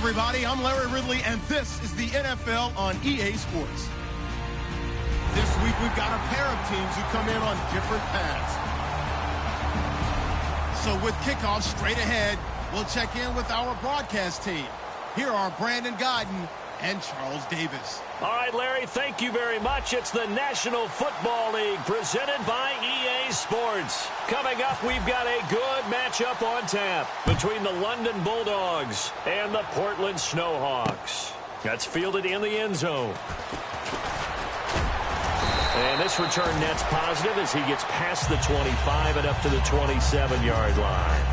everybody. I'm Larry Ridley, and this is the NFL on EA Sports. This week, we've got a pair of teams who come in on different paths. So with kickoff straight ahead, we'll check in with our broadcast team. Here are Brandon Godden and Charles Davis. All right, Larry, thank you very much. It's the National Football League presented by EA Sports. Coming up, we've got a good matchup on tap between the London Bulldogs and the Portland Snowhawks. That's fielded in the end zone. And this return net's positive as he gets past the 25 and up to the 27-yard line.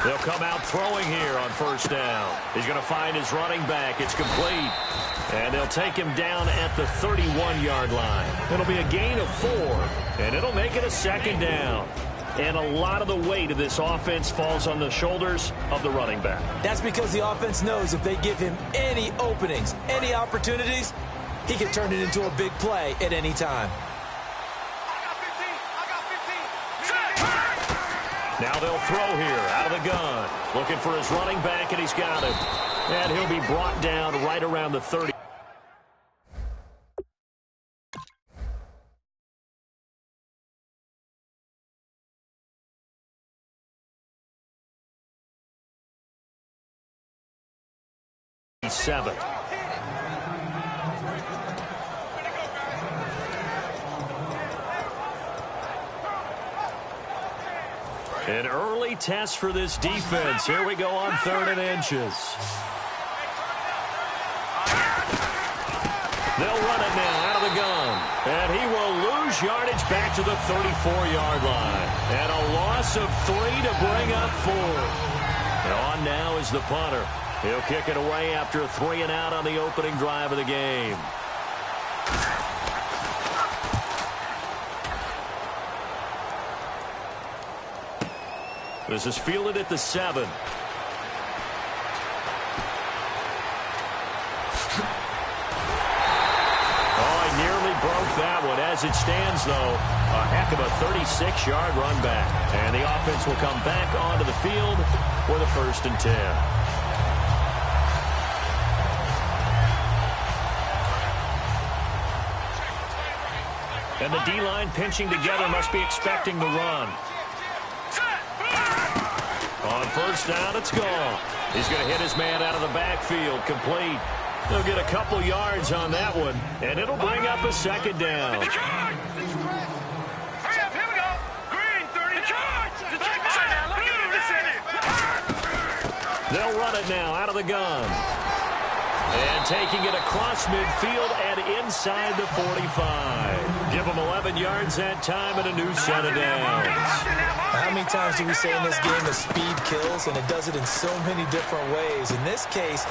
They'll come out throwing here on first down. He's going to find his running back. It's complete. And they'll take him down at the 31-yard line. It'll be a gain of 4, and it'll make it a second down. And a lot of the weight of this offense falls on the shoulders of the running back. That's because the offense knows if they give him any openings, any opportunities, he can turn it into a big play at any time. Now they'll throw here out of the gun. Looking for his running back, and he's got him. And he'll be brought down right around the 30. An early test for this defense. Here we go on 3rd and inches. They'll run it now out of the gun. And he will lose yardage back to the 34-yard line. And a loss of 3 to bring up 4. And on now is the punter. He'll kick it away after a 3 and out on the opening drive of the game. This is fielded at the 7. Oh, he nearly broke that one. As it stands, though, a heck of a 36-yard run back. And the offense will come back onto the field for the 1st and 10. And the D-line pinching together must be expecting the run. On first down, it's gone. He's going to hit his man out of the backfield, complete. He'll get a couple yards on that one, and it'll bring up a second down. They'll run it now out of the gun. And taking it across midfield and inside the 45. Give them 11 yards that time and a new set of downs. How many times do we say in this game that speed kills, and it does it in so many different ways? In this case,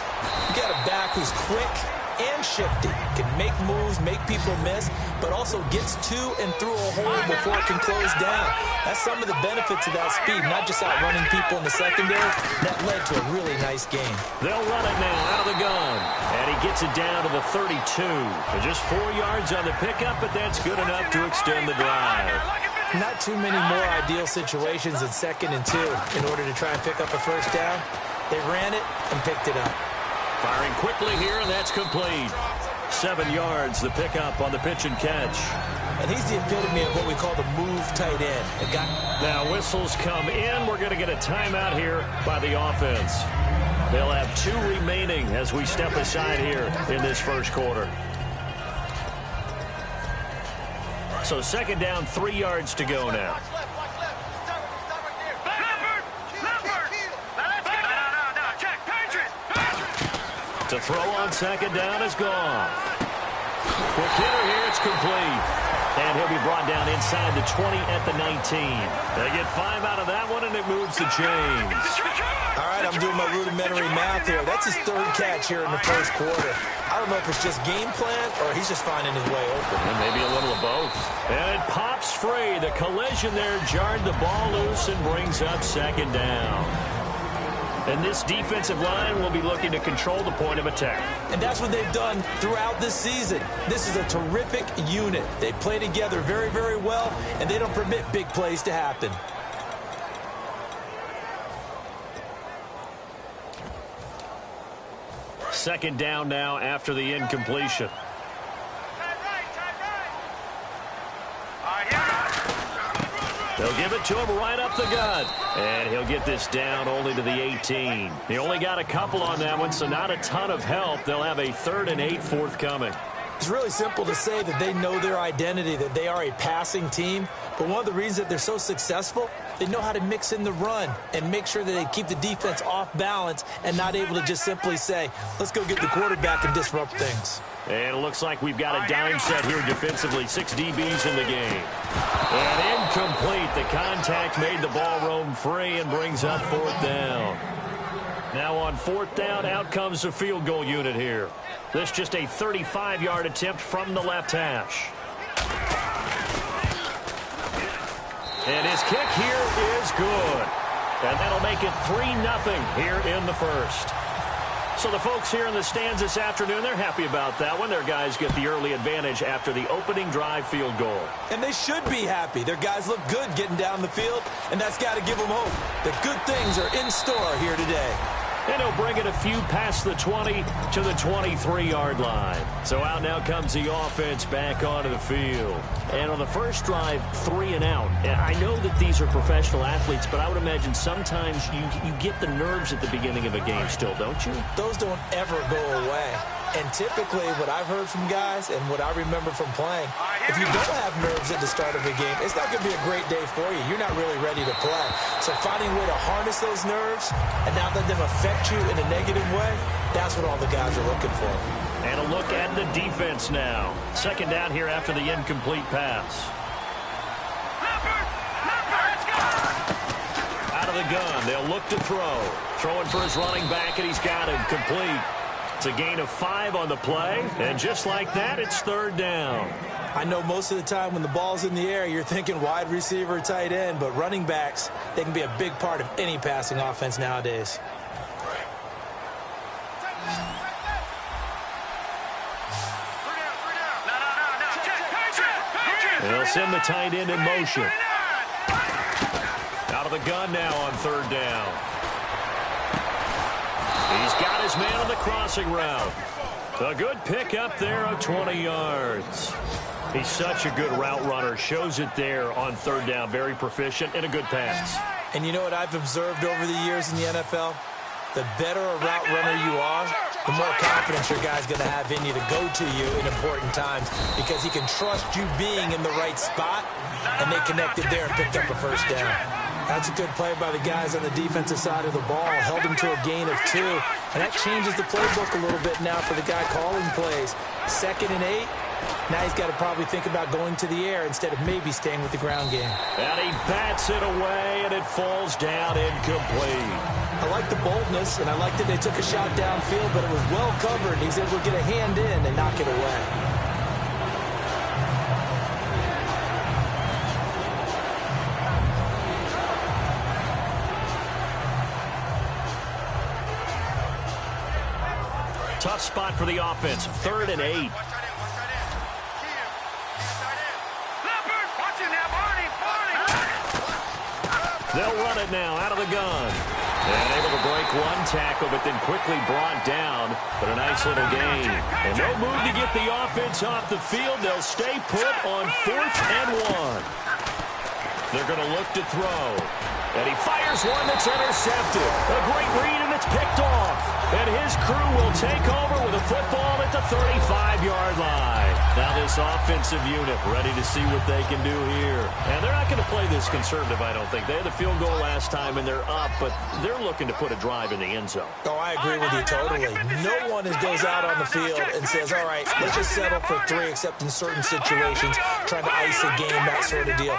you got a back who's quick and shifty, can make moves, make people miss, but also gets to and through a hole before it can close down. That's some of the benefits of that speed, not just outrunning people in the secondary. That led to a really nice game. They'll run it now out of the gun, and he gets it down to the 32. Just 4 yards on the pickup, but that's good enough to extend the drive. Not too many more ideal situations than 2nd and 2 in order to try and pick up a first down. They ran it and picked it up. Firing quickly here, and that's complete. 7 yards, the pickup on the pitch and catch. And he's the epitome of what we call the move tight end. Now whistles come in. We're going to get a timeout here by the offense. They'll have 2 remaining as we step aside here in this first quarter. So 2nd down, 3 yards to go now. To throw on 2nd down is gone. Quick hitter here, it's complete. And he'll be brought down inside the 20 at the 19. They get 5 out of that one, and it moves the chains. All right, I'm doing my rudimentary math here. That's his third catch here in the first quarter. I don't know if it's just game plan or he's just finding his way open. And maybe a little of both. And it pops free. The collision there jarred the ball loose and brings up second down. And this defensive line will be looking to control the point of attack. And that's what they've done throughout this season. This is a terrific unit. They play together very, very well, and they don't permit big plays to happen. Second down now after the incompletion. They'll give it to him right up the gut. And he'll get this down only to the 18. He only got a couple on that one, so not a ton of help. They'll have a 3rd and 8 forthcoming. It's really simple to say that they know their identity, that they are a passing team. But one of the reasons that they're so successful, they know how to mix in the run and make sure that they keep the defense off balance and not able to just simply say, let's go get the quarterback and disrupt things. And it looks like we've got a dime set here defensively. 6 DBs in the game. And incomplete. The contact made the ball roam free and brings up 4th down. Now on 4th down, out comes the field goal unit here. This just a 35-yard attempt from the left hash. And his kick here is good. And that'll make it 3-0 here in the first. So the folks here in the stands this afternoon, they're happy about that one. Their guys get the early advantage after the opening drive field goal. And they should be happy. Their guys look good getting down the field, and that's got to give them hope that good things are in store here today. And he'll bring it a few past the 20 to the 23-yard line. So out now comes the offense back onto the field. And on the first drive, 3 and out. I know that these are professional athletes, but I would imagine sometimes you get the nerves at the beginning of a game still, don't you? Those don't ever go away. And typically what I've heard from guys and what I remember from playing, if you don't have nerves at the start of a game, it's not going to be a great day for you. You're not really ready to play. So finding a way to harness those nerves and not let them affect you in a negative way, that's what all the guys are looking for. And a look at the defense now. Second down here after the incomplete pass. Out of the gun, they'll look to throw. Throwing for his running back, and he's got him complete. It's a gain of 5 on the play, and just like that, it's 3rd down. I know most of the time when the ball's in the air, you're thinking wide receiver, tight end, but running backs, they can be a big part of any passing offense nowadays. They'll send the tight end in motion. Out of the gun now on 3rd down. He's got his man on the crossing route. A good pick up there of 20 yards. He's such a good route runner. Shows it there on 3rd down. Very proficient and a good pass. And you know what I've observed over the years in the NFL? The better a route runner you are, the more confidence your guy's going to have in you to go to you in important times because he can trust you being in the right spot, and they connected there and picked up a 1st down. That's a good play by the guys on the defensive side of the ball. Held him to a gain of 2. And that changes the playbook a little bit now for the guy calling plays. 2nd and 8. Now he's got to probably think about going to the air instead of maybe staying with the ground game. And he bats it away, and it falls down incomplete. I like the boldness, and I like that they took a shot downfield, but it was well covered. He's able to get a hand in and knock it away. Tough spot for the offense. 3rd and 8. They'll run it now out of the gun. And able to break one tackle, but then quickly brought down. But a nice little gain. And no move to get the offense off the field. They'll stay put on 4th and 1. They're going to look to throw. And he fires one that's intercepted. A great read, and it's picked off. And his crew will take over with a football at the 35-yard line. Now this offensive unit ready to see what they can do here. And they're not going to play this conservative, I don't think. They had the field goal last time, and they're up, but they're looking to put a drive in the end zone. Oh, I agree with you totally. No one goes out on the field and says, all right, let's just settle for 3, except in certain situations, trying to ice a game, that sort of deal.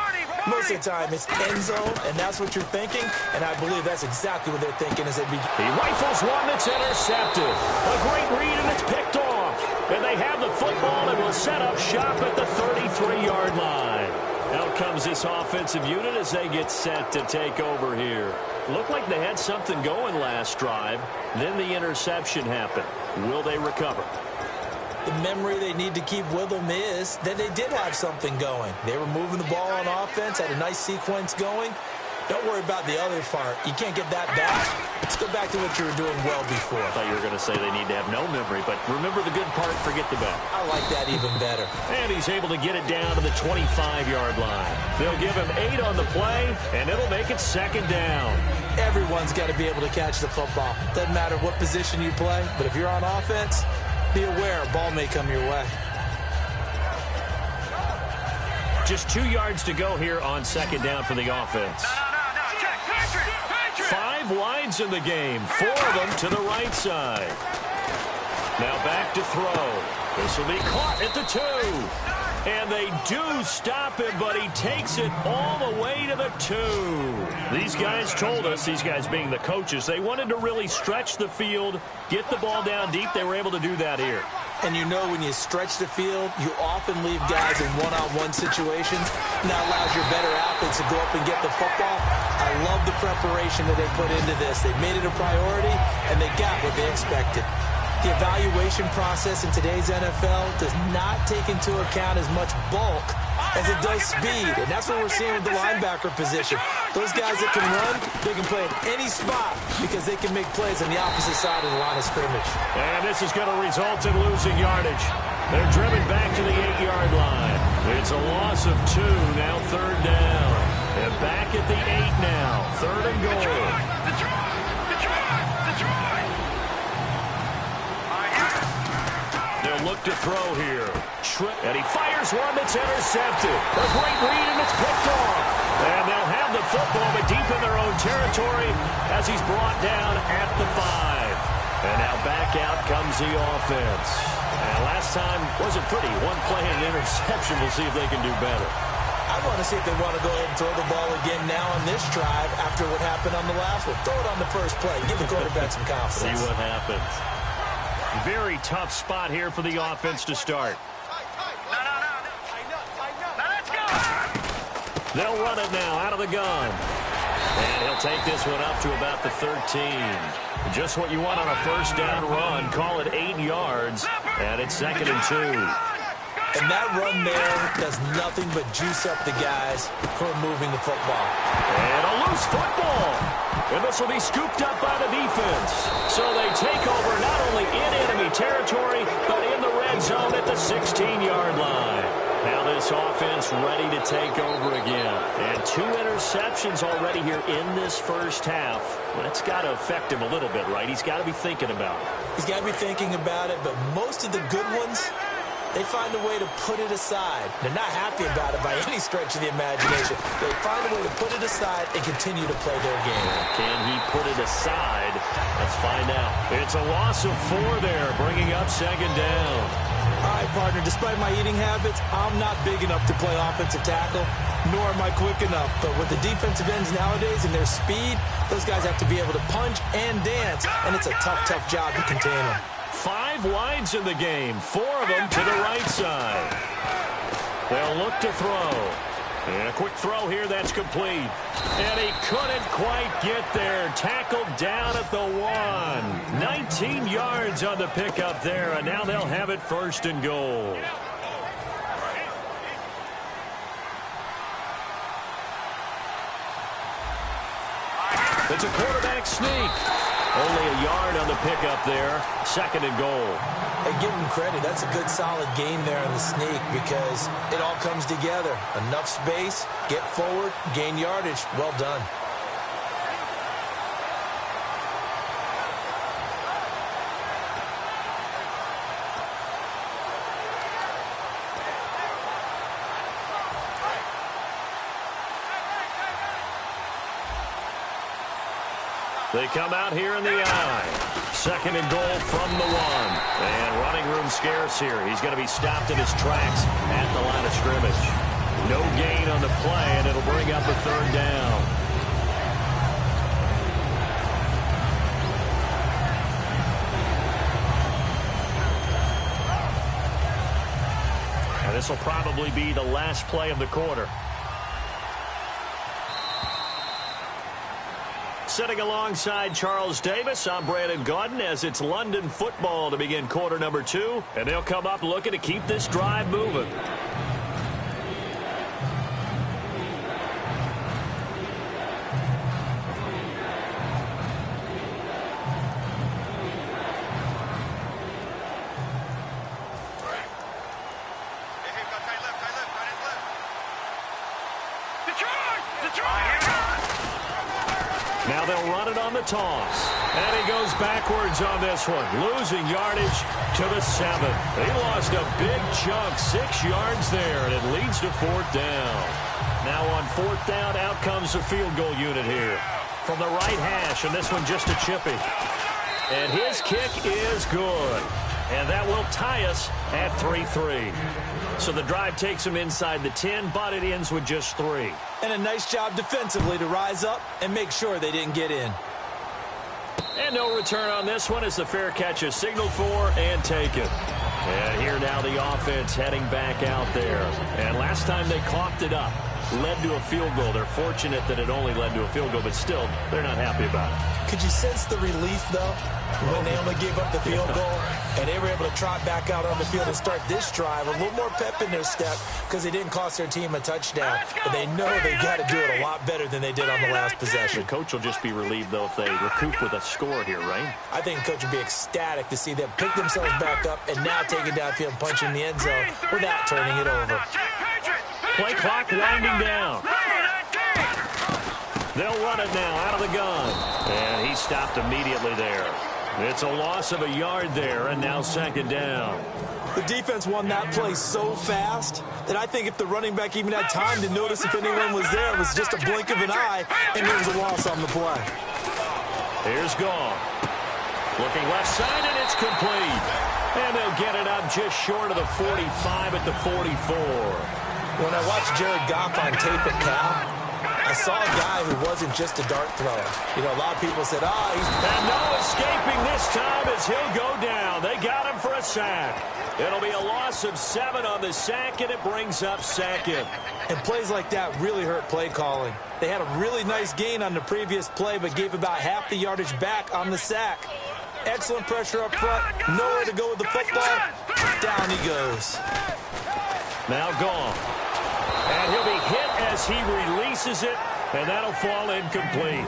Most of the time, it's end zone, and that's what you're thinking, and I believe that's exactly what they're thinking as they begin. He rifles one that's intercepted. A great read, and it's picked off. And they have the football and will set up shop at the 33-yard line. Out comes this offensive unit as they get set to take over here. Looked like they had something going last drive. Then the interception happened. Will they recover? The memory they need to keep with them is that they did have something going. They were moving the ball on offense, had a nice sequence going. Don't worry about the other part. You can't get that back. Let's go back to what you were doing well before. I thought you were going to say they need to have no memory, but remember the good part, forget the bad. I like that even better. And he's able to get it down to the 25-yard line. They'll give him 8 on the play, and it'll make it second down. Everyone's got to be able to catch the football. Doesn't matter what position you play, but if you're on offense, be aware a ball may come your way. Just 2 yards to go here on second down for the offense. 5 wides in the game, 4 of them to the right side. Now back to throw. This will be caught at the 2. And they do stop him, but he takes it all the way to the 2. These guys told us, these guys being the coaches, they wanted to really stretch the field, get the ball down deep. They were able to do that here. And you know when you stretch the field, you often leave guys in one-on-one situations, and that allows your better athletes to go up and get the football. I love the preparation that they put into this. They made it a priority, and they got what they expected. The evaluation process in today's NFL does not take into account as much bulk as it does speed, and that's what we're seeing with the linebacker position. Those guys that can run, they can play at any spot because they can make plays on the opposite side of the line of scrimmage. And this is going to result in losing yardage. They're driven back to the 8-yard line. It's a loss of 2, now third down. And back at the 8 now, third and goal. They'll look to throw here. And he fires one that's intercepted. A great read, and it's picked off. And they'll have the football, but deep in their own territory as he's brought down at the 5. And now back out comes the offense. And last time wasn't pretty. One play and an interception. We'll see if they can do better. I want to see if they want to go ahead and throw the ball again now on this drive after what happened on the last one. Throw it on the first play. Give the quarterback some confidence. See what happens. Very tough spot here for the offense to start. They'll run it now out of the gun. And he'll take this one up to about the 13. Just what you want on a first down run. Call it 8 yards. And it's second and 2. And that run there does nothing but juice up the guys who are moving the football. And a loose football. And this will be scooped up by the defense. So they take over not only in enemy territory, but in the red zone at the 16-yard line. Now this offense ready to take over again. And 2 interceptions already here in this first half. That's got to affect him a little bit, right? He's got to be thinking about it. He's got to be thinking about it, but most of the good ones, they find a way to put it aside. They're not happy about it by any stretch of the imagination. They find a way to put it aside and continue to play their game. Can he put it aside? Let's find out. It's a loss of 4 there, bringing up second down. All right, partner, despite my eating habits, I'm not big enough to play offensive tackle, nor am I quick enough. But with the defensive ends nowadays and their speed, those guys have to be able to punch and dance, and it's a tough, tough job to contain them. 5 wides in the game, 4 of them to the right side. They'll look to throw. And a quick throw here, that's complete. And he couldn't quite get there. Tackled down at the 1. 19 yards on the pickup there, and now they'll have it first and goal. It's a quarterback sneak. Only a yard on the pickup there. Second and goal. Hey, give him credit. That's a good, solid game there on the sneak because it all comes together. Enough space, get forward, gain yardage. Well done. They come out here in the I. Second and goal from the 1. And running room scarce here. He's going to be stopped in his tracks at the line of scrimmage. No gain on the play, and it'll bring up a 3rd down. And this will probably be the last play of the quarter. Sitting alongside Charles Davis, I'm Brandon Gaudin as it's London football to begin quarter number 2. And they'll come up looking to keep this drive moving. Now they'll run it on the toss. And he goes backwards on this one, losing yardage to the 7. He lost a big chunk, 6 yards there, and it leads to 4th down. Now on 4th down, out comes the field goal unit here. From the right hash, and this one just a chippy. And his kick is good. And that will tie us at 3-3. So the drive takes him inside the 10, but it ends with just 3. And a nice job defensively to rise up and make sure they didn't get in. And no return on this one as the fair catch is signaled for and taken. And here now the offense heading back out there. And last time they coughed it up, led to a field goal. They're fortunate that it only led to a field goal, but still, they're not happy about it. Could you sense the relief, though, when they only gave up the field goal and they were able to trot back out on the field and start this drive? A little more pep in their step because they didn't cost their team a touchdown. But they know they got to do it a lot better than they did on the last possession. The coach will just be relieved, though, if they recoup with a score here, right? I think the coach would be ecstatic to see them pick themselves back up and now take it downfield and punch in the end zone without turning it over. Play clock winding down. They'll run it now out of the gun. And he stopped immediately there. It's a loss of a yard there, and now 2nd down. The defense won that play so fast that I think if the running back even had time to notice if anyone was there, it was just a blink of an eye, and there was a loss on the play. Here's Gong. Looking left side, and it's complete. And they'll get it up just short of the 45 at the 44. When I watched Jared Goff on tape at Cal, I saw a guy who wasn't just a dart thrower. You know, a lot of people said, he's... And no escaping this time as he'll go down. They got him for a sack. It'll be a loss of 7 on the sack, and it brings up 2nd. And plays like that really hurt play calling. They had a really nice gain on the previous play, but gave about half the yardage back on the sack. Excellent pressure up front. Nowhere to go with the football. Down he goes. Now Gong. And he'll be hit as he releases it, and that'll fall incomplete.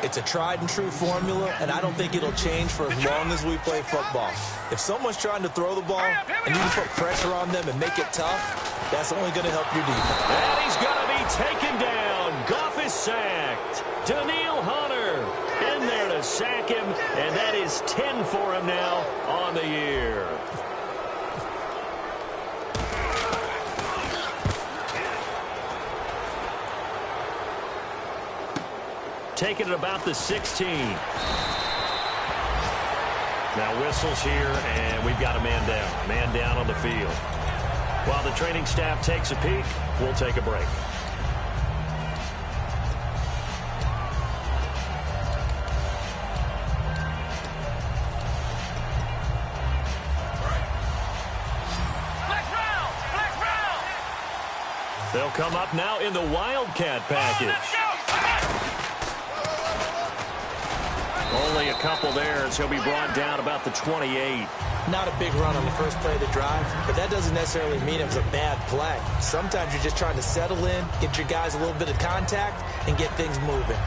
It's a tried-and-true formula, and I don't think it'll change for as long as we play football. If someone's trying to throw the ball and you can put pressure on them and make it tough, that's only going to help your defense. And he's going to be taken down. Goff is sacked. Daniil Hunter in there to sack him, and that is 10 for him now on the year. Taking it about the 16. Now whistles here, and we've got a man down. Man down on the field. While the training staff takes a peek, we'll take a break. They'll come up now in the Wildcat package. Only a couple there as he'll be brought down about the 28. Not a big run on the first play of the drive, but that doesn't necessarily mean it was a bad play. Sometimes you're just trying to settle in, get your guys a little bit of contact, and get things moving.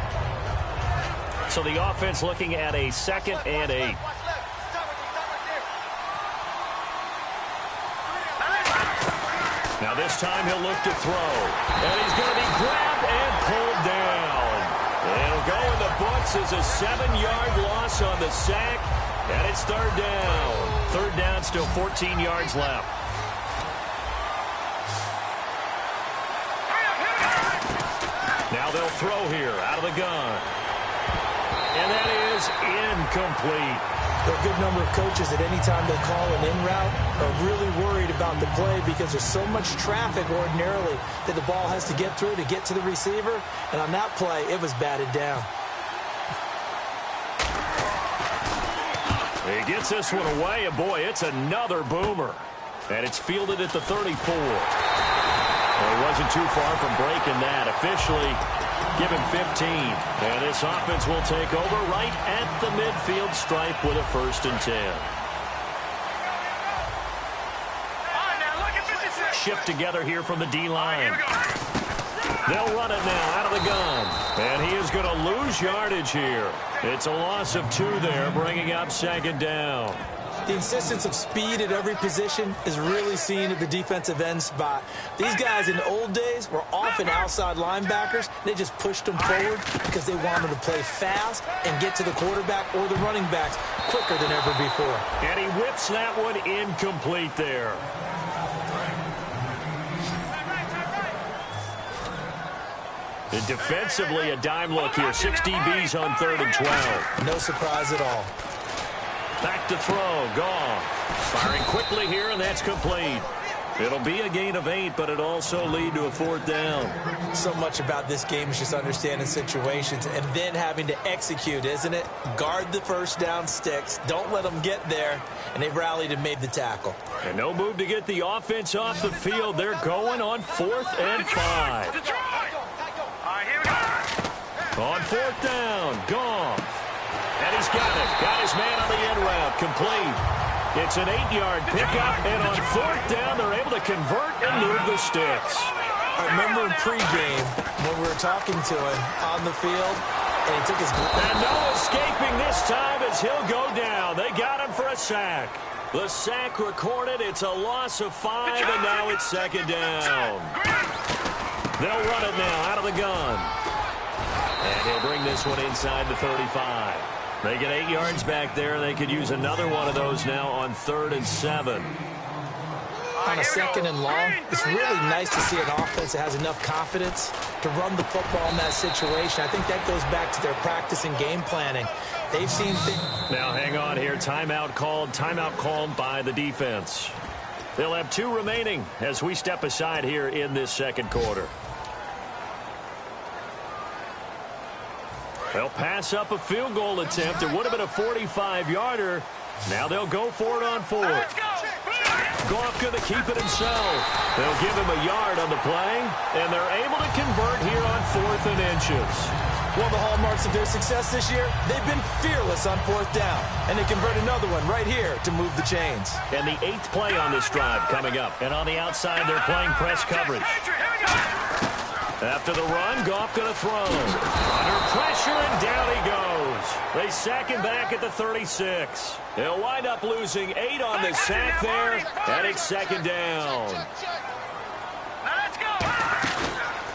So the offense looking at a 2nd and 8. Now this time he'll look to throw. And he's going to be grabbed and pulled down. It'll go in the books as a 7-yard loss on the sack. And it's 3rd down. 3rd down, still 14 yards left. Now they'll throw here out of the gun. And that is incomplete. There are a good number of coaches that any time they call an in route are really worried about the play because there's so much traffic ordinarily that the ball has to get through to get to the receiver. And on that play, it was batted down. He gets this one away, and boy, it's another boomer. And it's fielded at the 34. Well, he wasn't too far from breaking that. Officially, give him 15. And this offense will take over right at the midfield stripe with a 1st and 10. Shift together here from the D-line. They'll run it now out of the gun. And he is going to lose yardage here. It's a loss of 2 there, bringing up 2nd down. The insistence of speed at every position is really seen at the defensive end spot. These guys in the old days were often outside linebackers. They just pushed them forward because they wanted to play fast and get to the quarterback or the running backs quicker than ever before. And he whips that one incomplete there. And defensively, a dime look here. 6 DBs on 3rd and 12. No surprise at all. Back to throw. Goff firing quickly here, and that's complete. It'll be a gain of 8, but it'll also lead to a 4th down. So much about this game is just understanding situations and then having to execute, isn't it? Guard the 1st down sticks. Don't let them get there. And they rallied and made the tackle. And no move to get the offense off the field. They're going on 4th and 5. On 4th down, Goff. And he's got it. Got his man on the end route. Complete. It's an 8-yard pickup, and on 4th down, they're able to convert and move the sticks. I remember in pregame when we were talking to him on the field, and he took his... And no escaping this time as he'll go down. They got him for a sack. The sack recorded. It's a loss of 5, and now it's 2nd down. They'll run it now out of the gun. And he'll bring this one inside the 35. They get 8 yards back there. They could use another one of those now on 3rd and 7. On a 2nd and long, it's really nice to see an offense that has enough confidence to run the football in that situation. I think that goes back to their practice and game planning. They've seen things. Now hang on here. Timeout called by the defense. They'll have 2 remaining as we step aside here in this 2nd quarter. They'll pass up a field goal attempt. It would have been a 45-yarder. Now they'll go for it on 4th. Goff going to keep it himself. They'll give him a yard on the play, and they're able to convert here on 4th and inches. One of the hallmarks of their success this year, they've been fearless on 4th down, and they convert another one right here to move the chains. And the 8th play on this drive coming up. And on the outside, they're playing press coverage. After the run, Goff going to throw. Under pressure, and down he goes. They sack him back at the 36. They'll wind up losing 8 on the sack there, and it's 2nd down.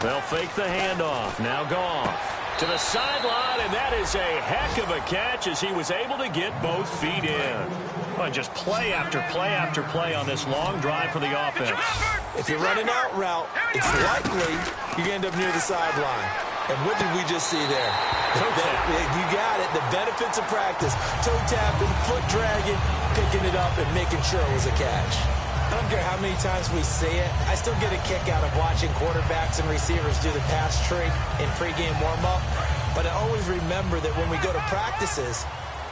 They'll fake the handoff. Now Goff to the sideline, and that is a heck of a catch as he was able to get both feet in. Well, just play after play after play on this long drive for the offense. If you're running out route, it's likely you end up near the sideline. And what did we just see there? You got it. The benefits of practice. Toe tapping, foot dragging, picking it up, and making sure it was a catch. I don't care how many times we see it. I still get a kick out of watching quarterbacks and receivers do the pass trick in pregame warm-up. But I always remember that when we go to practices,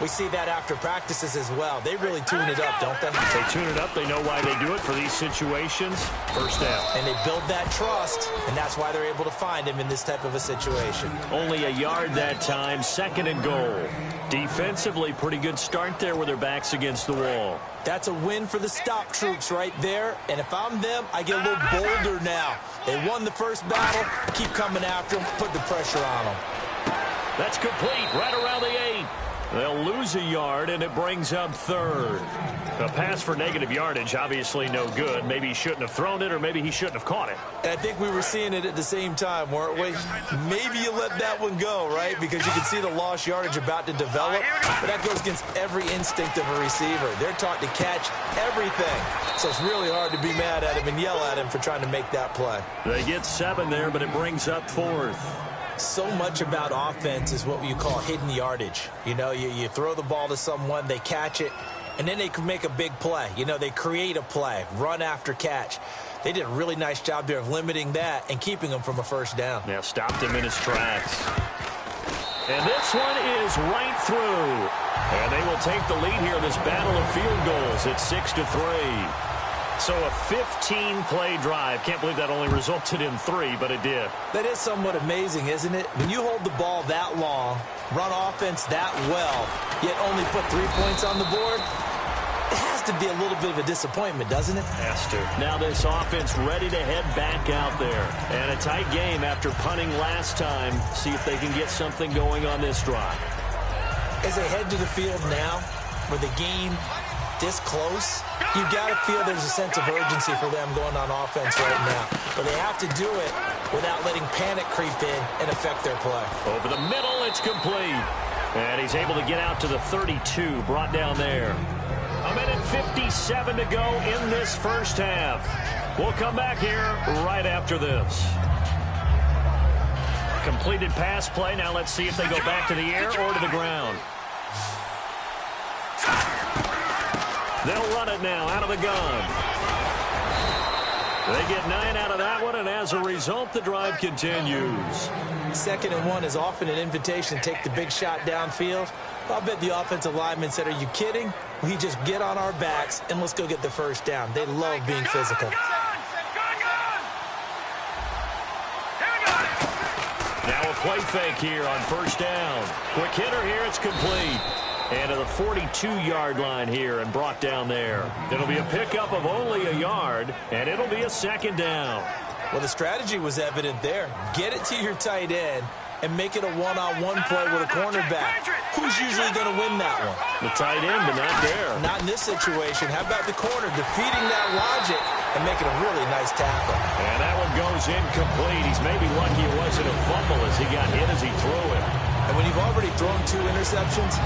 we see that after practices as well. They really tune it up, don't they? They tune it up. They know why they do it for these situations. 1st down. And they build that trust, and that's why they're able to find him in this type of a situation. Only a yard that time. 2nd and goal. Defensively, pretty good start there with their backs against the wall. That's a win for the stop troops right there. And if I'm them, I get a little bolder now. They won the first battle. Keep coming after them. Put the pressure on them. That's complete right around the 8. They'll lose a yard, and it brings up 3rd. A pass for negative yardage, obviously no good. Maybe he shouldn't have thrown it, or maybe he shouldn't have caught it. I think we were seeing it at the same time, weren't we? Maybe you let that one go, right? Because you can see the lost yardage about to develop. But that goes against every instinct of a receiver. They're taught to catch everything. So it's really hard to be mad at him and yell at him for trying to make that play. They get 7 there, but it brings up 4th. So much about offense is what you call hidden yardage. You know, you throw the ball to someone, they catch it, and then they can make a big play. You know, they create a play, run after catch. They did a really nice job there of limiting that and keeping him from a first down. Yeah, stopped him in his tracks. And this one is right through. And they will take the lead here in this battle of field goals. It's 6-3. So a 15-play drive. Can't believe that only resulted in 3, but it did. That is somewhat amazing, isn't it? When you hold the ball that long, run offense that well, yet only put 3 points on the board, it has to be a little bit of a disappointment, doesn't it? Has to. Now this offense ready to head back out there. And a tight game after punting last time. See if they can get something going on this drive. As they head to the field now, with the game this close, you got to feel there's a sense of urgency for them going on offense right now. But they have to do it without letting panic creep in and affect their play. Over the middle, it's complete. And he's able to get out to the 32, brought down there. 1:57 to go in this first half. We'll come back here right after this. Completed pass play. Now let's see if they go back to the air or to the ground. They'll run it now out of the gun. They get 9 out of that one, and as a result, the drive continues. 2nd and 1 is often an invitation to take the big shot downfield. I'll bet the offensive lineman said, "Are you kidding? We just get on our backs and let's go get the first down." They love being physical. Now a play fake here on first down. Quick hitter here, it's complete. And to the 42-yard line here and brought down there. It'll be a pickup of only a yard, and it'll be a 2nd down. Well, the strategy was evident there. Get it to your tight end and make it a one-on-one play with a cornerback. Who's usually going to win that one? The tight end, but not there. Not in this situation. How about the corner defeating that logic and making a really nice tackle? And that one goes incomplete. He's maybe lucky it wasn't a fumble as he got hit as he threw it. And when you've already thrown 2 interceptions,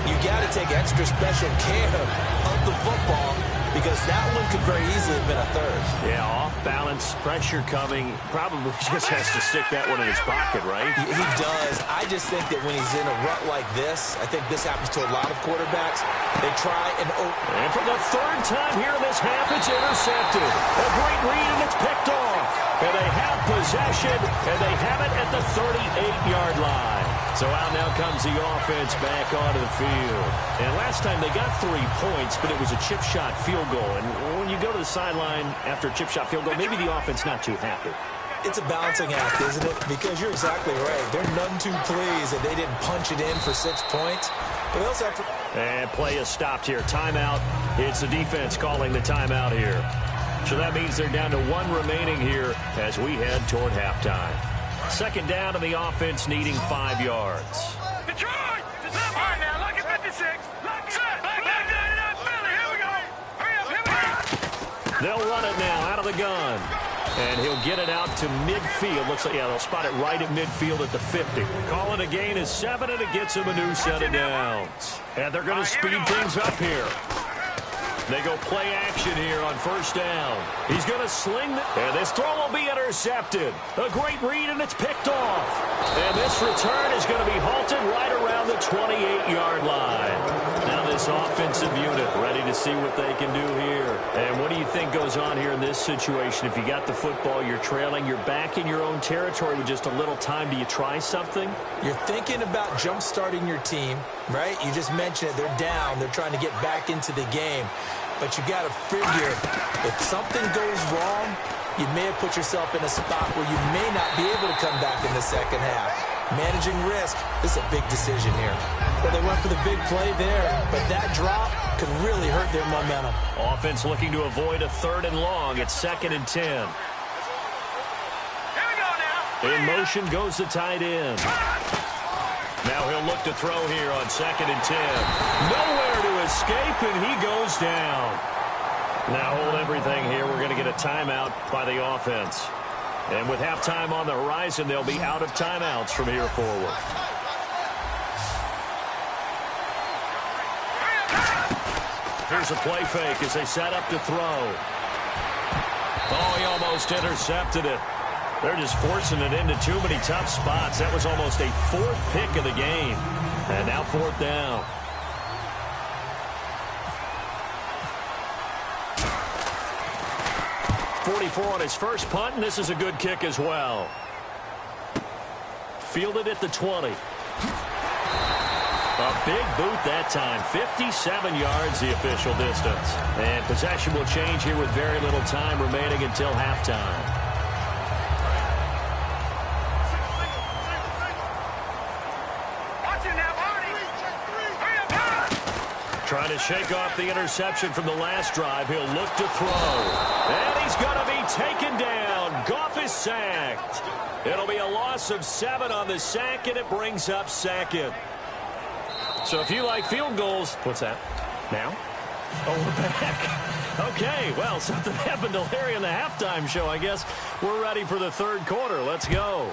you got to take extra special care of the football because that one could very easily have been a 3rd. Yeah, off balance, pressure coming. Probably just has to stick that one in his pocket, right? He does. I just think that when he's in a rut like this, I think this happens to a lot of quarterbacks. They try and And for the 3rd time here in this half, it's intercepted. A great read, and it's picked off. And they have possession, and they have it at the 38-yard line. So out now comes the offense back onto the field. And last time they got 3 points, but it was a chip shot field goal. And when you go to the sideline after a chip shot field goal, maybe the offense not too happy. It's a balancing act, isn't it? Because you're exactly right. They're none too pleased that they didn't punch it in for 6 points. But they also have to... And play is stopped here. Timeout. It's the defense calling the timeout here. So that means they're down to 1 remaining here as we head toward halftime. 2nd down, and the offense needing 5 yards. Detroit! All right, now, look at 56. Here we go. Hurry up, here we go. They'll run it now out of the gun. And he'll get it out to midfield. Looks like, yeah, they'll spot it right at midfield at the 50. Calling a gain is 7, and it gets him a new set of downs. And they're going to speed things up here. They go play action here on first down. He's going to sling it, and this throw will be intercepted. A great read, and it's picked off. And this return is going to be halted right around the 28-yard line. Now this offensive unit ready to see what they can do here. And what do you think goes on here in this situation? If you got the football, you're trailing, you're back in your own territory with just a little time. Do you try something? You're thinking about jump-starting your team, right? You just mentioned it. They're down. They're trying to get back into the game. But you got to figure if something goes wrong, you may have put yourself in a spot where you may not be able to come back in the second half. Managing risk, this is a big decision here. Well, they went for the big play there, but that drop could really hurt their momentum. Offense looking to avoid a 3rd and long. It's 2nd and 10. Here we go now. In motion goes the tight end. Now he'll look to throw here on 2nd and 10. Nowhere to escape, and he goes down. Now hold everything here. We're going to get a timeout by the offense. And with halftime on the horizon, they'll be out of timeouts from here forward. Here's a play fake as they set up to throw. Oh, he almost intercepted it. They're just forcing it into too many tough spots. That was almost a fourth pick of the game. And now fourth down. .44 on his first punt, and this is a good kick as well. Fielded at the 20. A big boot that time. 57 yards the official distance. And possession will change here with very little time remaining until halftime. Trying to shake off the interception from the last drive. He'll look to throw. And he's going to be taken down. Goff is sacked. It'll be a loss of 7 on the sack, and it brings up second. So if you like field goals, what's that? Now? Oh, we're back. Okay, well, something happened to Larry in the halftime show, I guess. We're ready for the third quarter. Let's go.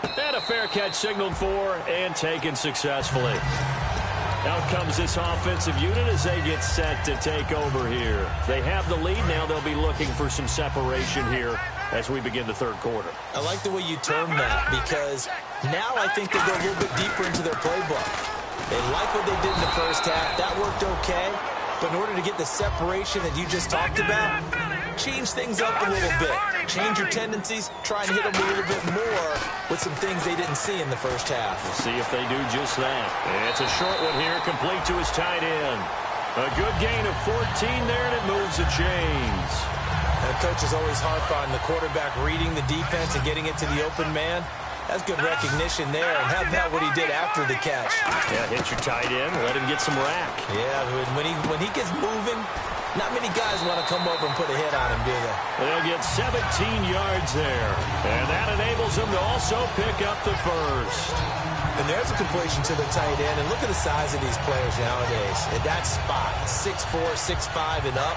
And a fair catch signaled for and taken successfully. Out comes this offensive unit as they get set to take over here. They have the lead. Now they'll be looking for some separation here as we begin the third quarter. I like the way you term that, because now I think they go a little bit deeper into their playbook. They like what they did in the first half. That worked okay. But in order to get the separation that you just talked about, change things up a little bit. Change your tendencies. Try and hit them a little bit more with some things they didn't see in the first half. We'll see if they do just that. It's a short one here, complete to his tight end. A good gain of 14 there, and it moves the chains. And coaches always harp on the quarterback reading the defense and getting it to the open man. That's good recognition there. And how about what he did after the catch? Yeah, hit your tight end, let him get some rack. Yeah, when he gets moving, not many guys want to come over and put a hit on him, do they? They'll get 17 yards there. And that enables them to also pick up the first. And there's a completion to the tight end. And look at the size of these players nowadays. At that spot, 6'4", 6'5", and up.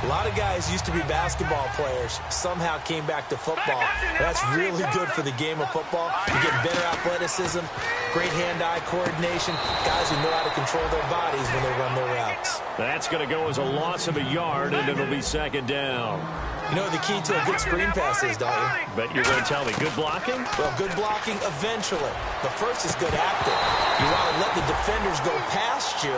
A lot of guys used to be basketball players, somehow came back to football. That's really good for the game of football. You get better athleticism, great hand-eye coordination, guys who know how to control their bodies when they run their routes. That's going to go as a loss of a yard, and it'll be second down. You know what the key to a good screen pass is, don't you? Bet you're going to tell me. Good blocking? Well, good blocking eventually. But first is good acting. You want to let the defenders go past you,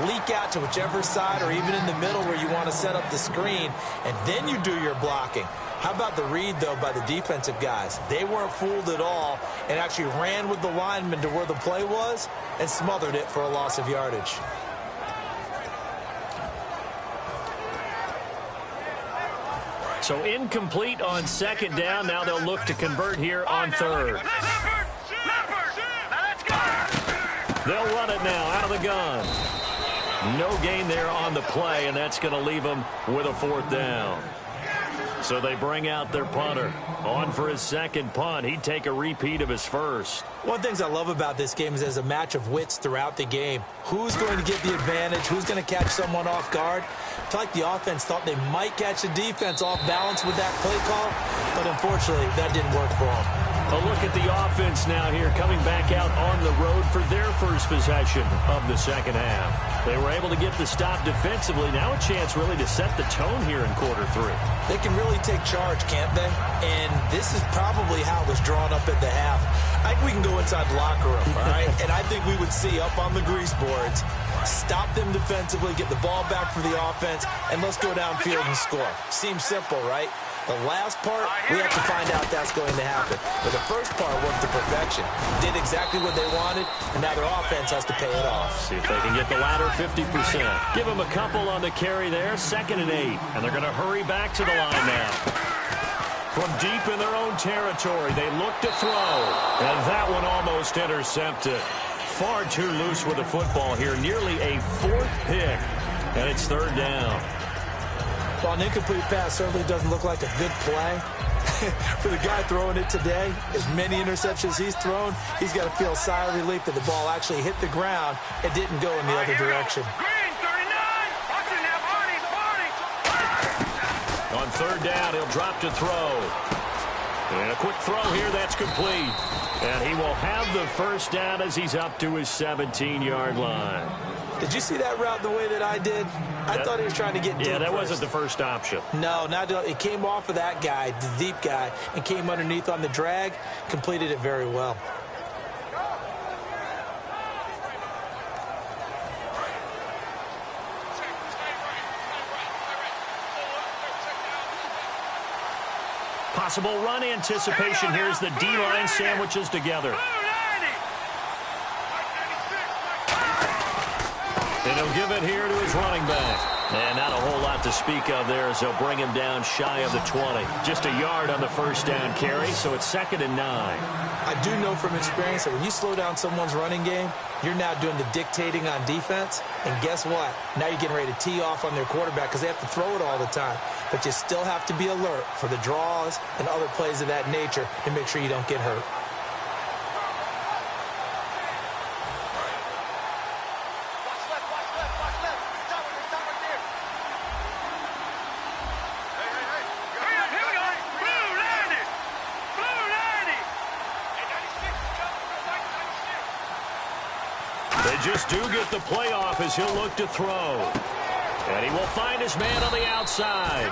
leak out to whichever side or even in the middle where you want to set up the screen, and then you do your blocking. How about the read, though, by the defensive guys? They weren't fooled at all and actually ran with the lineman to where the play was and smothered it for a loss of yardage. So incomplete on second down. Now they'll look to convert here on third. They'll run it now out of the gun. No gain there on the play, and that's going to leave them with a fourth down. So they bring out their punter. On for his second punt. He'd take a repeat of his first. One of the things I love about this game is there's a match of wits throughout the game. Who's going to get the advantage? Who's going to catch someone off guard? I feel like the offense thought they might catch the defense off balance with that play call, but unfortunately, that didn't work for them. A look at the offense now here, coming back out on the road for their first possession of the second half. They were able to get the stop defensively. Now a chance really to set the tone here in quarter three. They can really take charge, can't they? And this is probably how it was drawn up at the half. I think we can go inside the locker room, all right? And I think we would see up on the grease boards, stop them defensively, get the ball back for the offense, and let's go downfield and score. Seems simple, right? The last part, we have to find out that's going to happen. But the first part worked to perfection. Did exactly what they wanted, and now their offense has to pay it off. See if they can get the latter 50%. Give them a couple on the carry there, 2nd and 8. And they're going to hurry back to the line now. From deep in their own territory, they look to throw. And that one almost intercepted. Far too loose with the football here. Nearly a 4th pick. And it's 3rd down. Well, an incomplete pass certainly doesn't look like a good play. For the guy throwing it today, as many interceptions he's thrown, he's got to feel a sigh of relief that the ball actually hit the ground and didn't go in the other direction. On 3rd down, he'll drop to throw. And a quick throw here, that's complete. And he will have the first down as he's up to his 17-yard line. Did you see that route the way that I did? I thought he was trying to get deep. Yeah, that first. wasn't the first option. No, it came off of that guy, the deep guy, and came underneath on the drag, completed it very well. Possible run anticipation. Here's the D-line sandwiches together. And he'll give it here to his running back. And not a whole lot to speak of there as they'll bring him down shy of the 20. Just a yard on the first down carry, so it's 2nd and 9. I do know from experience that when you slow down someone's running game, you're now doing the dictating on defense. And guess what? Now you're getting ready to tee off on their quarterback because they have to throw it all the time. But you still have to be alert for the draws and other plays of that nature to make sure you don't get hurt. Just do get the playoff as he'll look to throw. And he will find his man on the outside.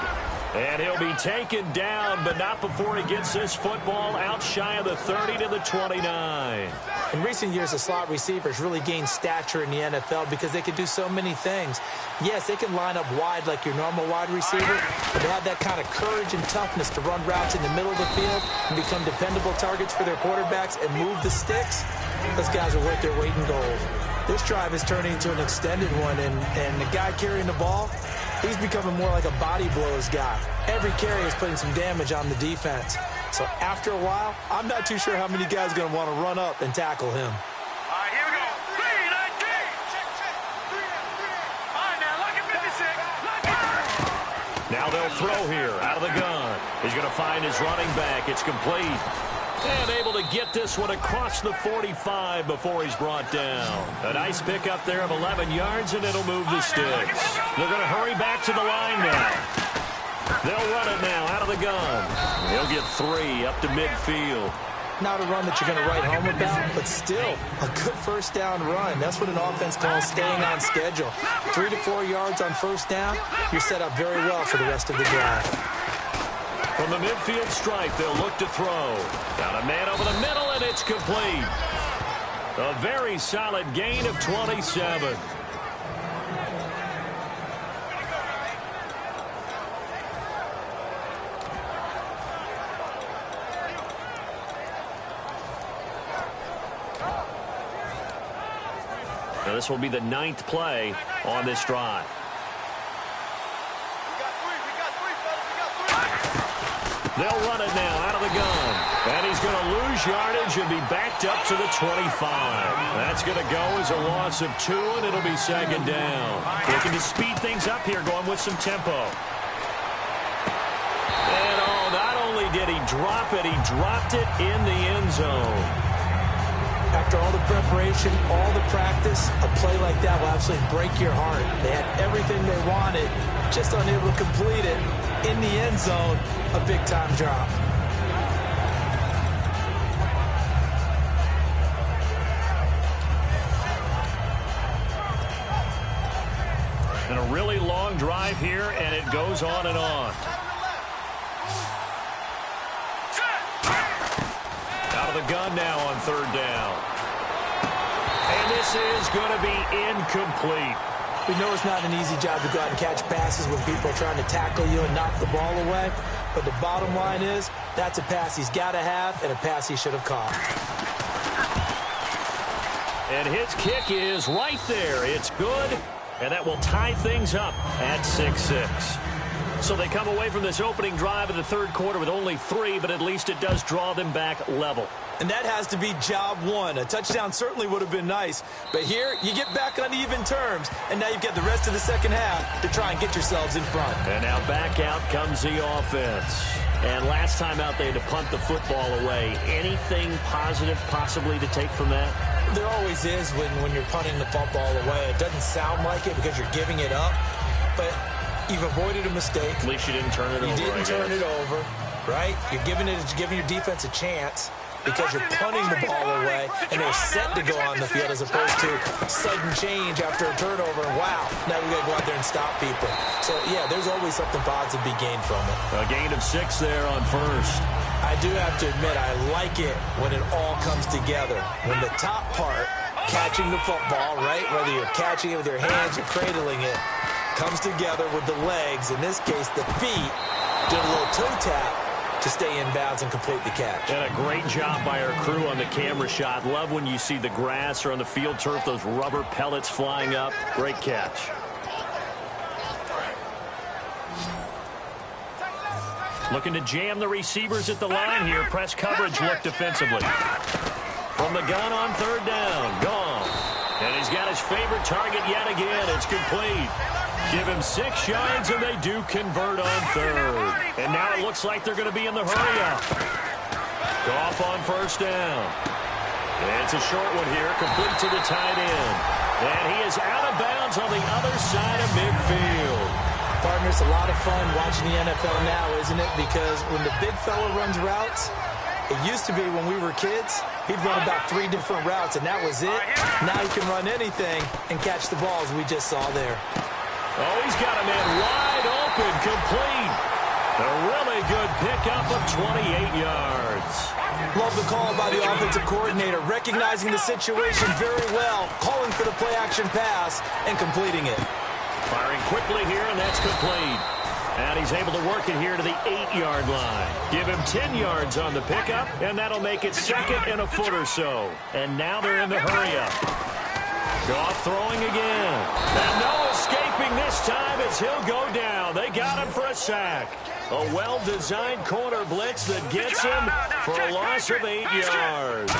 And he'll be taken down, but not before he gets this football out shy of the 30 to the 29. In recent years, the slot receivers really gained stature in the NFL because they can do so many things. Yes, they can line up wide like your normal wide receiver, but they have that kind of courage and toughness to run routes in the middle of the field and become dependable targets for their quarterbacks and move the sticks. Those guys are worth their weight in gold. This drive is turning into an extended one, and the guy carrying the ball, he's becoming more like a body blows guy. Every carry is putting some damage on the defense. So after a while, I'm not too sure how many guys are going to want to run up and tackle him. All right, here we go. 3-19. All right, now, look at 56. Now they'll throw here out of the gun. He's going to find his running back. It's complete. And able to get this one across the 45 before he's brought down. A nice pickup there of 11 yards, and it'll move the sticks. They're going to hurry back to the line now. They'll run it now out of the gun. He'll get 3 up to midfield. Not a run that you're going to write home about, but still a good first down run. That's what an offense calls staying on schedule. 3 to 4 yards on first down, you're set up very well for the rest of the drive. From the midfield stripe, they'll look to throw. Got a man over the middle, and it's complete. A very solid gain of 27. Now this will be the 9th play on this drive. They'll run it now out of the gun. And he's going to lose yardage and be backed up to the 25. That's going to go as a loss of 2, and it'll be 2nd down. Looking to speed things up here, going with some tempo. And not only did he drop it, he dropped it in the end zone. After all the preparation, all the practice, a play like that will absolutely break your heart. They had everything they wanted, just unable to complete it. In the end zone, a big-time drop. And a really long drive here, and it goes on and on. Out of the gun now on 3rd down. And this is going to be incomplete. We know it's not an easy job to go out and catch passes when people are trying to tackle you and knock the ball away. But the bottom line is, that's a pass he's got to have and a pass he should have caught. And his kick is right there. It's good, and that will tie things up at 6-6. So they come away from this opening drive of the 3rd quarter with only 3, but at least it does draw them back level. And that has to be job 1. A touchdown certainly would have been nice. But here, you get back on even terms, and now you've got the rest of the second half to try and get yourselves in front. And now back out comes the offense. And last time out, they had to punt the football away. Anything positive possibly to take from that? There always is when you're punting the football away. It doesn't sound like it because you're giving it up, but you've avoided a mistake. At least you didn't turn it over. You didn't turn it over, right? You're giving your defense a chance. because you're punting the ball away and they're set to go on the field as opposed to sudden change after a turnover. And wow, now we got to go out there and stop people. So, yeah, there's always something positive to be gained from it. A gain of 6 there on first. I do have to admit, I like it when it all comes together. When the top part, catching the football, right, whether you're catching it with your hands or cradling it, comes together with the legs, in this case the feet, did a little toe tap to stay in bounds and complete the catch. And a great job by our crew on the camera shot. Love when you see the grass or on the field turf, those rubber pellets flying up. Great catch. Looking to jam the receivers at the line here. Press coverage look defensively. From the gun on third down. Gone. And he's got his favorite target yet again. It's complete. Give him 6 yards, and they do convert on third. And now it looks like they're going to be in the hurry-up. Goff on first down. And it's a short one here, complete to the tight end. And he is out of bounds on the other side of midfield. Partner, it's a lot of fun watching the NFL now, isn't it? Because when the big fella runs routes, it used to be when we were kids, he'd run about 3 different routes, and that was it. Now he can run anything and catch the balls we just saw there. Oh, he's got a man wide open, complete. A really good pickup of 28 yards. Love the call by the offensive coordinator, recognizing the situation very well, calling for the play-action pass, and completing it. Firing quickly here, and that's complete. And he's able to work it here to the 8-yard line. Give him 10 yards on the pickup, and that'll make it second and a foot or so. And now they're in the hurry-up. Goff throwing again. And no escaping this time as he'll go down. They got him for a sack. A well-designed corner blitz that gets him for a loss of 8 yards.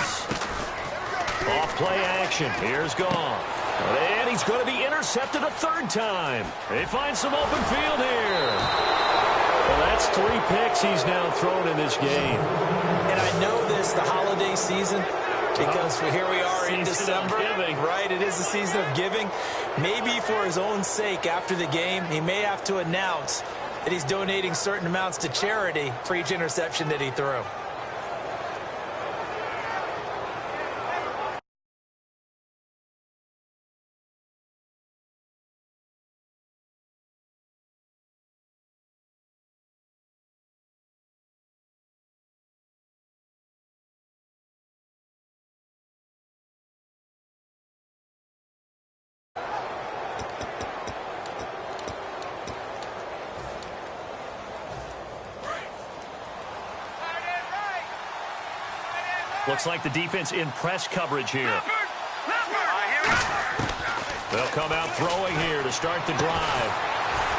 Off play action. Here's Goff. And he's going to be intercepted a 3rd time. They find some open field here. Well, that's 3 picks he's now thrown in this game. And I know this, the holiday season, because here we are in December, right? It is the season of giving. Maybe for his own sake, after the game, he may have to announce that he's donating certain amounts to charity for each interception that he threw. Looks like the defense in press coverage here. They'll come out throwing here to start the drive.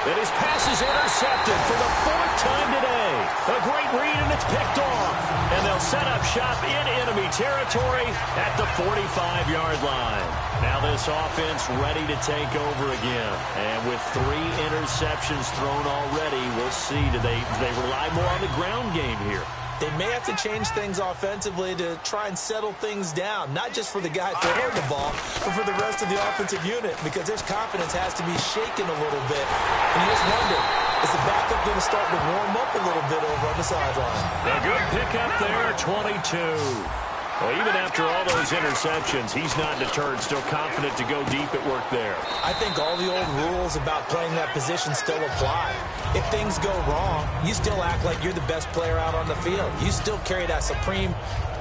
And his pass is intercepted for the 4th time today. A great read, and it's picked off. And they'll set up shop in enemy territory at the 45-yard line. Now this offense ready to take over again. And with 3 interceptions thrown already, we'll see. Do they rely more on the ground game here? They may have to change things offensively to try and settle things down, not just for the guy throwing the ball, but for the rest of the offensive unit, because their confidence has to be shaken a little bit. And you just wonder, is the backup going to start to warm up a little bit over on the sideline? A good pickup there, 22. Well, even after all those interceptions, he's not deterred, still confident to go deep at work there. I think all the old rules about playing that position still apply. If things go wrong, you still act like you're the best player out on the field. You still carry that supreme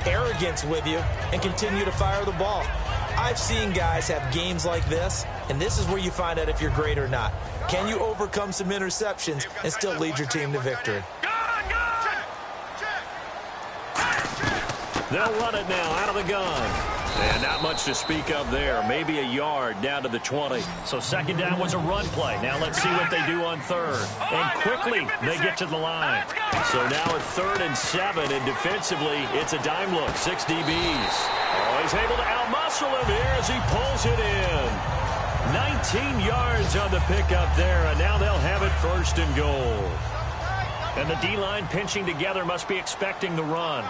arrogance with you and continue to fire the ball. I've seen guys have games like this, and this is where you find out if you're great or not. Can you overcome some interceptions and still lead your team to victory? They'll run it now out of the gun. And not much to speak of there. Maybe a yard down to the 20. So 2nd down was a run play. Now let's see what they do on 3rd. And quickly they get to the line. So now at 3rd and 7. And defensively, it's a dime look. 6 DBs. Oh, he's able to outmuscle him here as he pulls it in. 19 yards on the pickup there. And now they'll have it 1st and goal. And the D-line pinching together must be expecting the run.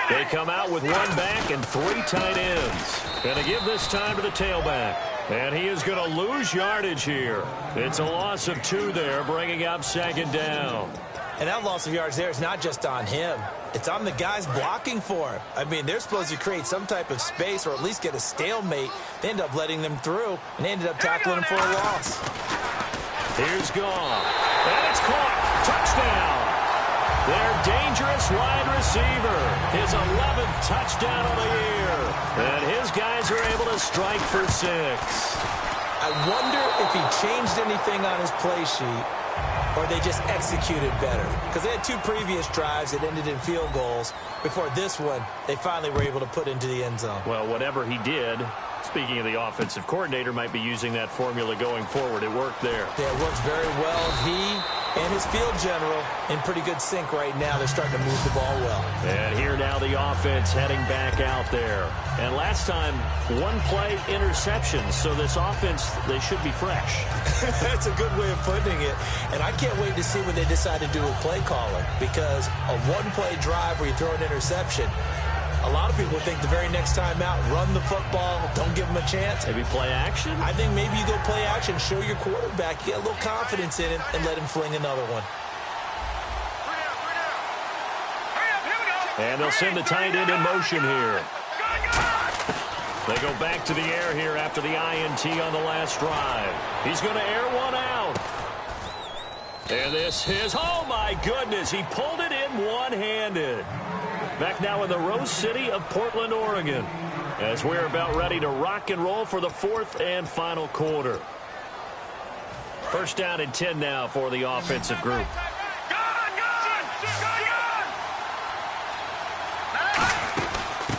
They come out with 1 back and 3 tight ends. And they give this time to the tailback. And he is going to lose yardage here. It's a loss of 2 there, bringing up 2nd down. And that loss of yards there is not just on him. It's on the guys blocking for him. I mean, they're supposed to create some type of space or at least get a stalemate. They end up letting them through, and they ended up tackling him for a loss. Here's Goff. And it's caught. Touchdown. Their dangerous wide receiver. His 11th touchdown of the year. And his guys are able to strike for 6. I wonder if he changed anything on his play sheet or they just executed better. Because they had 2 previous drives that ended in field goals. Before this one, they finally were able to put into the end zone. Well, whatever he did, speaking of the offensive coordinator, might be using that formula going forward. It worked there. Yeah, it works very well. He and his field general in pretty good sync right now. They're starting to move the ball well. And here now the offense heading back out there. And last time, 1 play interception. So this offense, they should be fresh. That's a good way of putting it. And I can't wait to see what they decide to do with play calling. Because a 1-play drive where you throw an interception, a lot of people think the very next time out, run the football, don't give them a chance. Maybe play action? I think maybe you go play action, show your quarterback, get a little confidence in him, and let him fling another one. And they'll send the tight end in motion here. They go back to the air here after the INT on the last drive. He's going to air one out. And this is, oh my goodness, he pulled it in one-handed. Back now in the Rose City of Portland, Oregon, as we're about ready to rock and roll for the 4th and final quarter. 1st down and 10 now for the offensive group.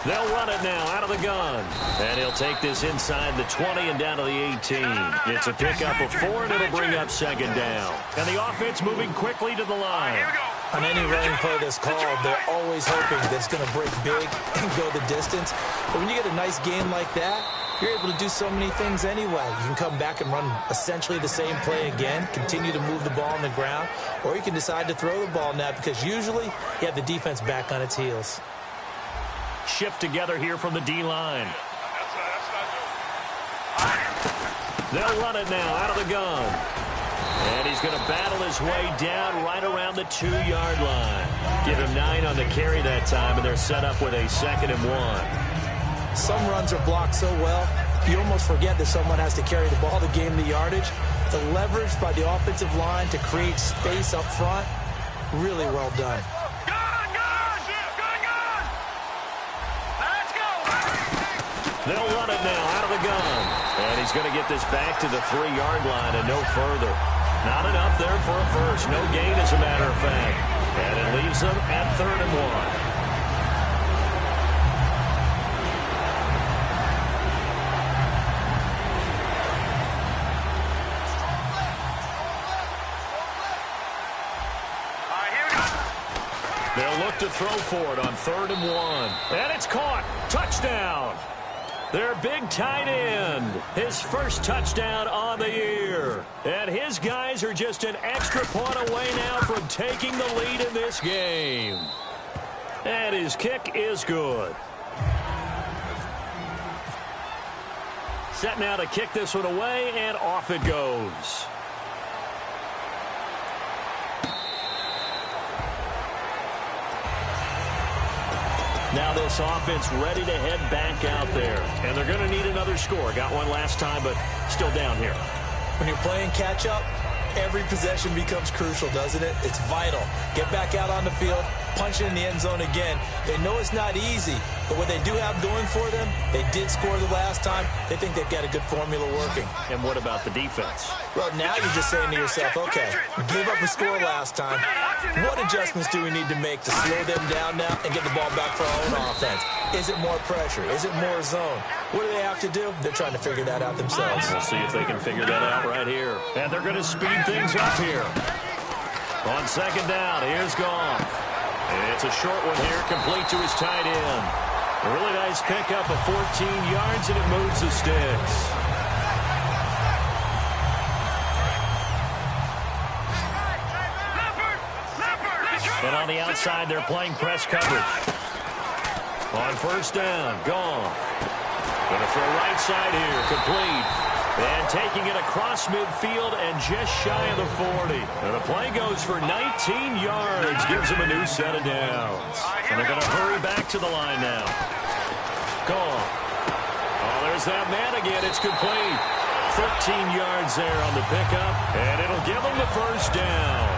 They'll run it now out of the gun. And he'll take this inside the 20 and down to the 18. It's a pickup of 4, and it'll bring up 2nd down. And the offense moving quickly to the line. On any running play that's called, they're always hoping that it's going to break big and go the distance. But when you get a nice game like that, you're able to do so many things anyway. You can come back and run essentially the same play again, continue to move the ball on the ground, or you can decide to throw the ball now because usually you have the defense back on its heels. Shift together here from the D-line. They'll run it now out of the gun. And he's going to battle his way down right around the 2-yard line. Give him 9 on the carry that time, and they're set up with a 2nd and 1. Some runs are blocked so well, you almost forget that someone has to carry the ball to gain the yardage. The leverage by the offensive line to create space up front, really well done. They'll run it now out of the gun. And he's going to get this back to the 3-yard line and no further. Not enough there for a first. No gain, as a matter of fact. And it leaves them at 3rd and 1. They'll look to throw for it on 3rd and 1. And it's caught. Touchdown. Their big tight end, his first touchdown on the year. And his guys are just an extra point away now from taking the lead in this game. And his kick is good. Set now to kick this one away, and off it goes. Now this offense ready to head back out there. And they're going to need another score. Got one last time, but still down here. When you're playing catch-up, every possession becomes crucial, doesn't it? It's vital. Get back out on the field, punch it in the end zone again. They know it's not easy, but what they do have going for them, they did score the last time. They think they've got a good formula working. And what about the defense? Well, now you're just saying to yourself, okay, we gave up a score last time. What adjustments do we need to make to slow them down now and get the ball back for our own offense? Is it more pressure? Is it more zone? What do they have to do? They're trying to figure that out themselves. We'll see if they can figure that out right here. And they're going to speed things up here. On 2nd down, here's Goff. It's a short one here, complete to his tight end. A really nice pickup of 14 yards, and it moves the sticks. And on the outside, they're playing press coverage. On 1st down, Goff. Going to throw right side here, complete. And taking it across midfield and just shy of the 40. And the play goes for 19 yards. Gives them a new set of downs. And they're going to hurry back to the line now. Gone. Oh, there's that man again. It's complete. 13 yards there on the pickup. And it'll give them the first down.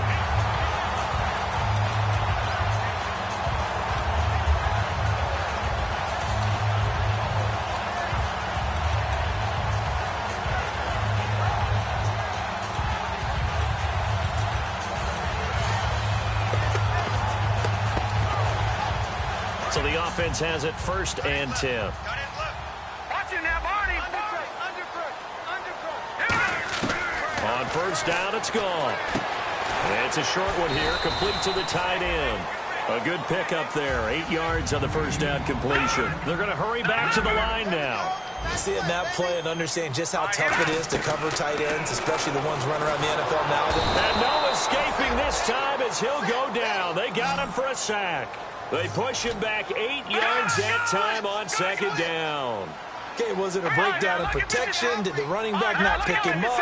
So the offense has it 1st and 10. Watch him now, Barney. On 1st down, it's gone. And it's a short one here, complete to the tight end. A good pickup there, 8 yards on the 1st down completion. They're going to hurry back to the line now. Seeing that play and understanding just how tough it is to cover tight ends, especially the ones running around the NFL now. And no escaping this time as he'll go down. They got him for a sack. They push him back 8 yards that time on 2nd down. Okay, was it a breakdown in protection? Did the running back not pick him up?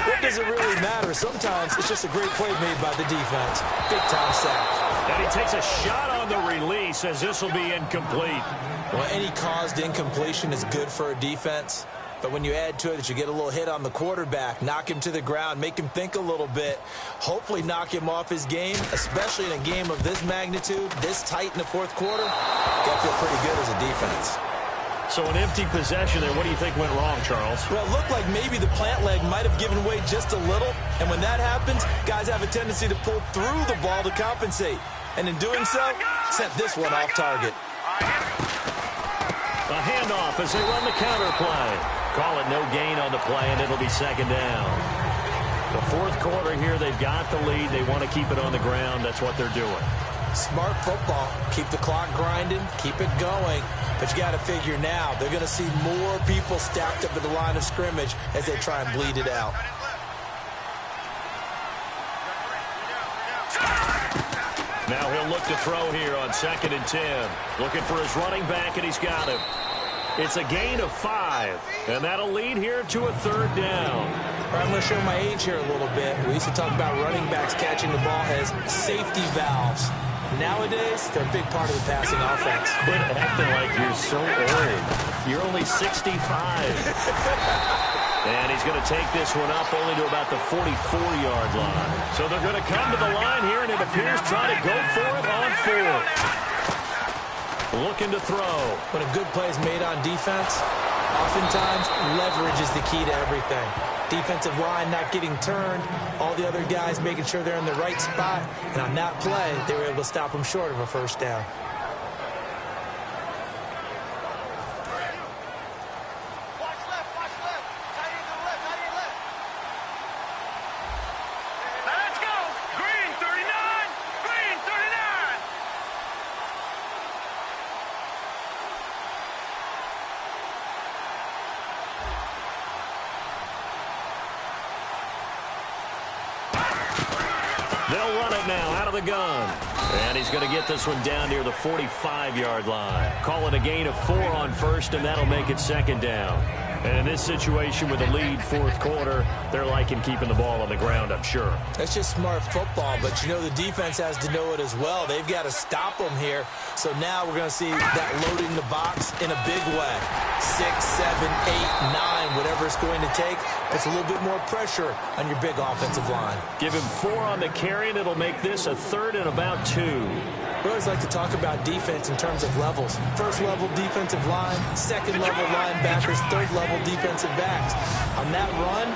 What does it really matter? Sometimes it's just a great play made by the defense. Big-time sack. And he takes a shot on the release as this will be incomplete. Well, any caused incompletion is good for a defense. But when you add to it that you get a little hit on the quarterback, knock him to the ground, make him think a little bit, hopefully knock him off his game, especially in a game of this magnitude, this tight in the 4th quarter, got to feel pretty good as a defense. So an empty possession there. What do you think went wrong, Charles? Well, it looked like maybe the plant leg might have given way just a little. And when that happens, guys have a tendency to pull through the ball to compensate. And in doing so, sent this one off target. A handoff as they run the counter play. Call it no gain on the play, and it'll be 2nd down. The 4th quarter here, they've got the lead. They want to keep it on the ground. That's what they're doing. Smart football. Keep the clock grinding. Keep it going. But you got to figure now, they're going to see more people stacked up at the line of scrimmage as they try and bleed it out. Now he'll look to throw here on 2nd and 10. Looking for his running back, and he's got him. It's a gain of 5, and that'll lead here to a 3rd down. All right, I'm going to show my age here a little bit. We used to talk about running backs catching the ball as safety valves. Nowadays, they're a big part of the passing offense. Quit acting like you're so old. You're only 65. And he's going to take this one up only to about the 44-yard line. So they're going to come to the line here, and it appears try to go for it on 4th. Looking to throw. When a good play is made on defense, oftentimes leverage is the key to everything. Defensive line not getting turned, all the other guys making sure they're in the right spot, and on that play, they were able to stop them short of a 1st down. Let's go. Green 39. Green 39. They'll run it now out of the gun. And he's going to get this one down near the 45-yard line. Call it a gain of 4 on 1st, and that'll make it 2nd down. And in this situation with a lead 4th quarter, they're liking keeping the ball on the ground, I'm sure. That's just smart football, but you know the defense has to know it as well. They've got to stop them here. So now we're going to see that loading the box in a big way. 6, 7, 8, 9, whatever it's going to take, puts a little bit more pressure on your big offensive line. Give him 4 on the carry, and it'll make this a 3rd and about 2. We always like to talk about defense in terms of levels. 1st level defensive line, 2nd level linebackers, 3rd level defensive backs. On that run,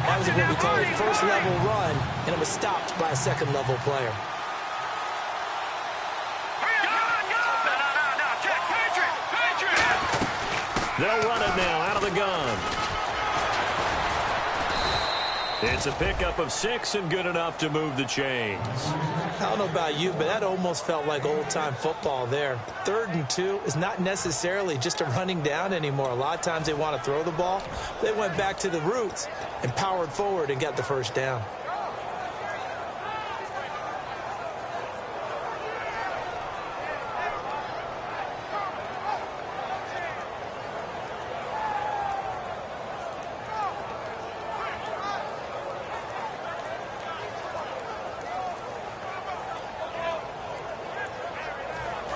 that was what we call a 1st level run, and it was stopped by a 2nd level player. They'll run it now out of the gun. It's a pickup of 6 and good enough to move the chains. I don't know about you, but that almost felt like old-time football there. 3rd and 2 is not necessarily just a running down anymore. A lot of times they want to throw the ball. They went back to the roots and powered forward and got the 1st down.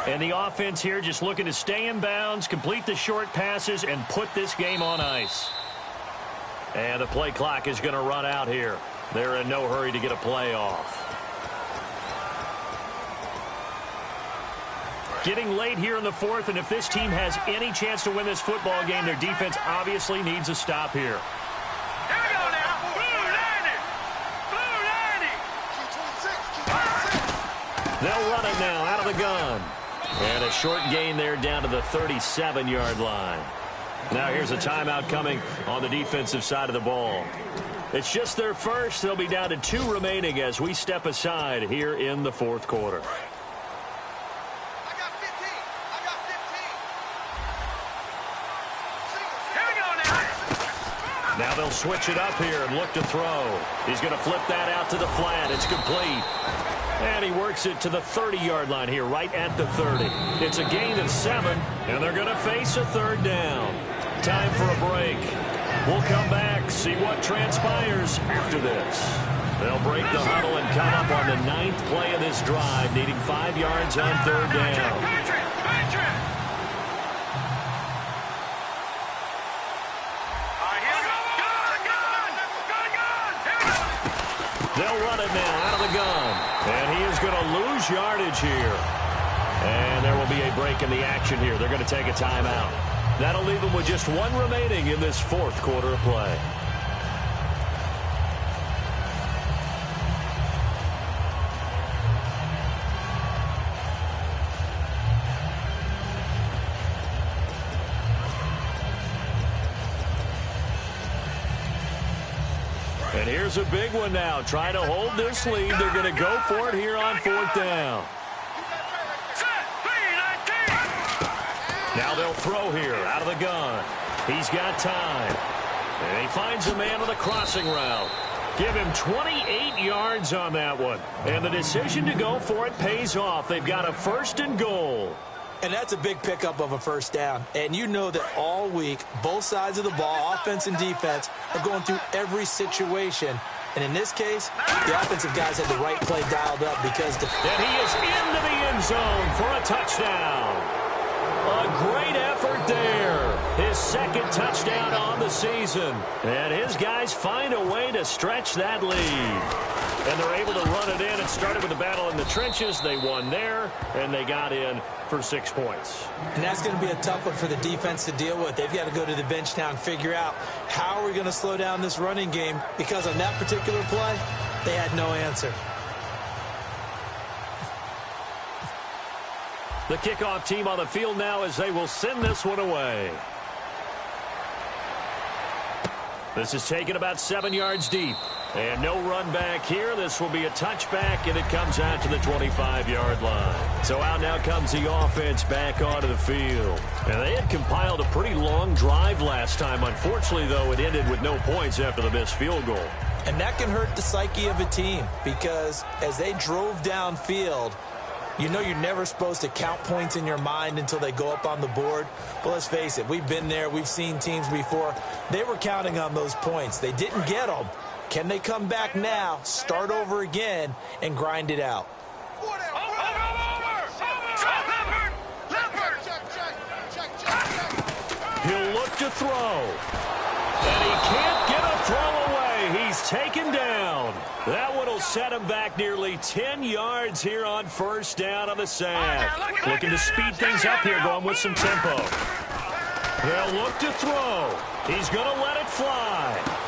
And the offense here just looking to stay in bounds, complete the short passes, and put this game on ice. And the play clock is going to run out here. They're in no hurry to get a play off. Getting late here in the fourth, and if this team has any chance to win this football game, their defense obviously needs a stop here. Here we go now. Blue 90. They'll run it now out of the gun. And a short gain there down to the 37-yard line. Now here's a timeout coming on the defensive side of the ball. It's just their first. They'll be down to 2 remaining as we step aside here in the fourth quarter. Now they'll switch it up here and look to throw. He's going to flip that out to the flat. It's complete. And he works it to the 30-yard line here, right at the 30. It's a gain of 7, and they're going to face a third down. Time for a break. We'll come back, see what transpires after this. They'll break the huddle and come up on the 9th play of this drive, needing 5 yards on third down. They'll run it now out of the gun. And he is going to lose yardage here. And there will be a break in the action here. They're going to take a timeout. That'll leave them with just 1 remaining in this fourth quarter of play. And here's a big one now. Trying to hold this lead. They're going to go for it here on 4th down. Now they'll throw here out of the gun. He's got time. And he finds a man on the crossing route. Give him 28 yards on that one. And the decision to go for it pays off. They've got a 1st and goal. And that's a big pickup of a first down. And you know that all week, both sides of the ball, offense and defense, are going through every situation. And in this case, the offensive guys had the right play dialed up because... And he is into the end zone for a touchdown. A great effort there. His 2nd touchdown on the season. And his guys find a way to stretch that lead. And they're able to run it in. It started with a battle in the trenches. They won there, and they got in for 6 points. And that's going to be a tough one for the defense to deal with. They've got to go to the bench now and figure out how are we going to slow down this running game, because on that particular play, they had no answer. The kickoff team on the field now as they will send this one away. This is taken about 7 yards deep. And no run back here. This will be a touchback, and it comes out to the 25-yard line. So out now comes the offense back onto the field. And they had compiled a pretty long drive last time. Unfortunately, though, it ended with no points after the missed field goal. And that can hurt the psyche of a team, because as they drove downfield, you know you're never supposed to count points in your mind until they go up on the board. But let's face it, we've been there. We've seen teams before. They were counting on those points. They didn't get them. Can they come back now, start over again, and grind it out? He'll look to throw. And he can't get a throw away. He's taken down. That one will set him back nearly 10 yards here on 1st down on the sack. Looking to speed things up here, going with some tempo. They'll look to throw. He's going to let it fly.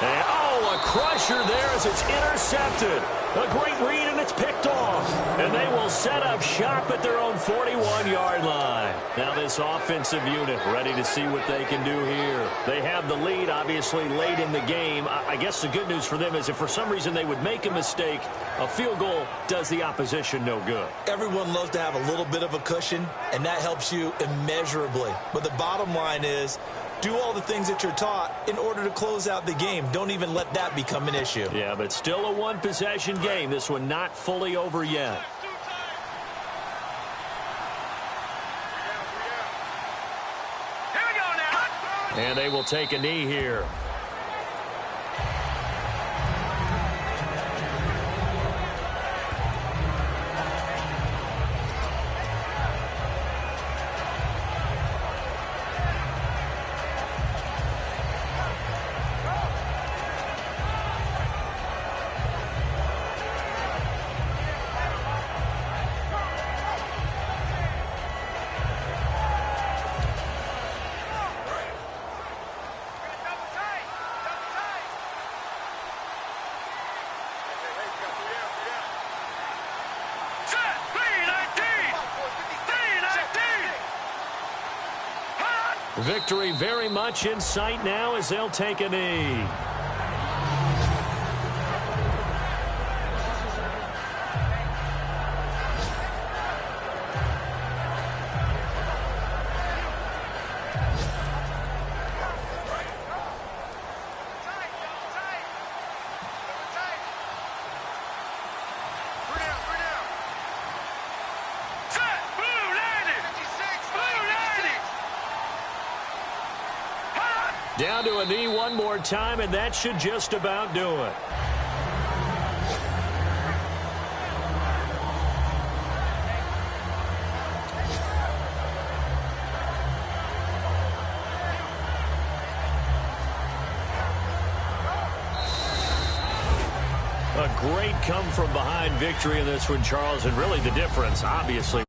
And, oh, a crusher there as it's intercepted. A great read, and it's picked off. And they will set up shop at their own 41-yard line. Now this offensive unit ready to see what they can do here. They have the lead, obviously, late in the game. I guess the good news for them is if for some reason they would make a mistake, a field goal does the opposition no good. Everyone loves to have a little bit of a cushion, and that helps you immeasurably. But the bottom line is, do all the things that you're taught in order to close out the game. Don't even let that become an issue. Yeah, but still a one-possession game. This one not fully over yet. Here we go now. And they will take a knee here. Victory very much in sight now as they'll take a knee. Down to a knee one more time, and that should just about do it. A great come-from-behind victory in this one, Charles, and really the difference, obviously.